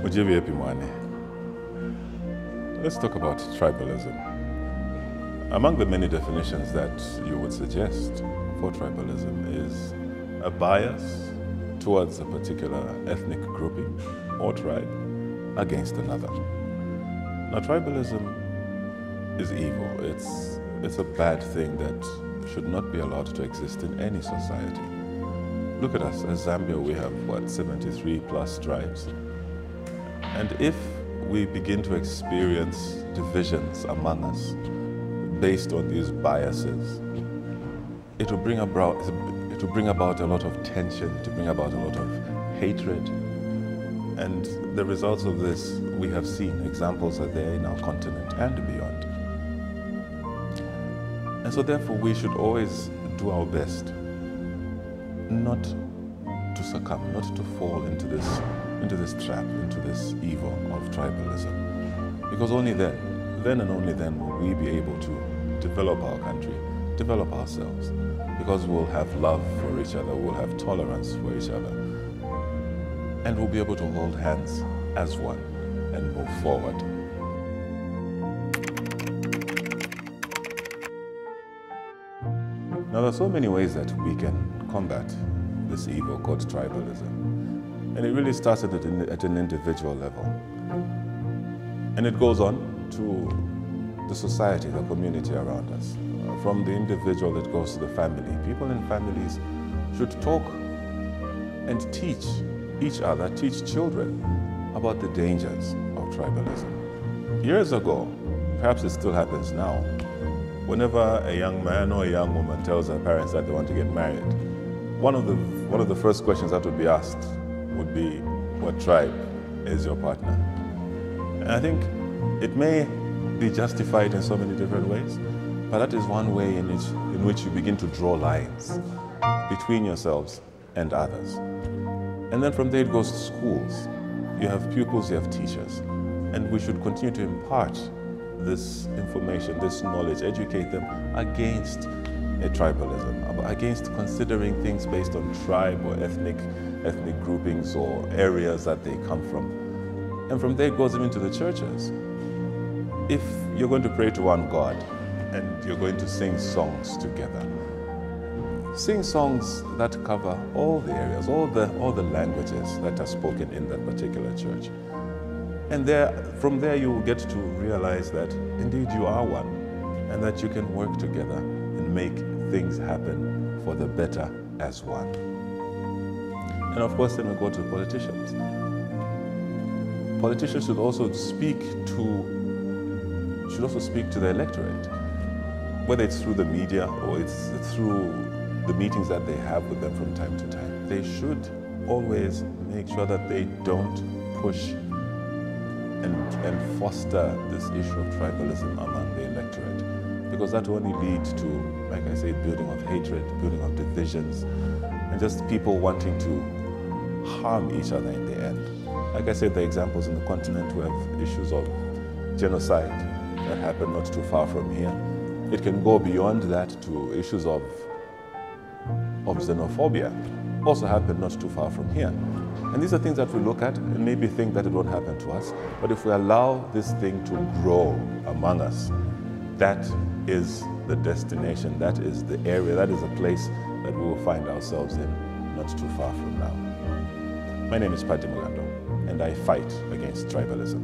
Ujivi Epimwane. Let's talk about tribalism. Among the many definitions that you would suggest for tribalism is a bias towards a particular ethnic grouping or tribe against another. Now, tribalism is evil. It's a bad thing that should not be allowed to exist in any society. Look at us. As Zambia, we have, 73 plus tribes. And if we begin to experience divisions among us based on these biases, it will bring about a lot of tension, to bring about a lot of hatred. And the results of this, we have seen. Examples are there in our continent and beyond. And so therefore, we should always do our best not to succumb, not to fall into this trap, into this evil of tribalism. Because only then and only then will we be able to develop our country, develop ourselves. Because we'll have love for each other, we'll have tolerance for each other. And we'll be able to hold hands as one and move forward. Now, there are so many ways that we can combat this evil called tribalism. And it really starts at an individual level. And it goes on to the society, the community around us. From the individual, it goes to the family. People in families should talk and teach each other, teach children about the dangers of tribalism. Years ago, perhaps it still happens now, whenever a young man or a young woman tells their parents that they want to get married, one of the first questions that would be asked would be, what tribe is your partner? And I think it may be justified in so many different ways, but that is one way in which you begin to draw lines between yourselves and others. And then from there it goes to schools. You have pupils, you have teachers, and we should continue to impart this information, this knowledge, educate them against tribalism, against considering things based on tribe or ethnic groupings or areas that they come from. And from there it goes into the churches. If you're going to pray to one God and you're going to sing songs together, sing songs that cover all the areas, all the languages that are spoken in that particular church. And from there you will get to realize that indeed you are one, and that you can work together and make things happen for the better as one. And of course, then we go to politicians. Politicians should also speak to the electorate, whether it's through the media or it's through the meetings that they have with them from time to time. They should always make sure that they don't push and foster this issue of tribalism among the electorate, because that will only lead to, like I say, building of hatred, building of divisions, and just people wanting to harm each other in the end. Like I said, the examples in the continent, we have issues of genocide that happen not too far from here. It can go beyond that to issues of xenophobia, also happen not too far from here. And these are things that we look at and maybe think that it won't happen to us. But if we allow this thing to grow among us, that is the destination, that is the area, that is the place that we will find ourselves in not too far from now. My name is Mukando, and I fight against tribalism.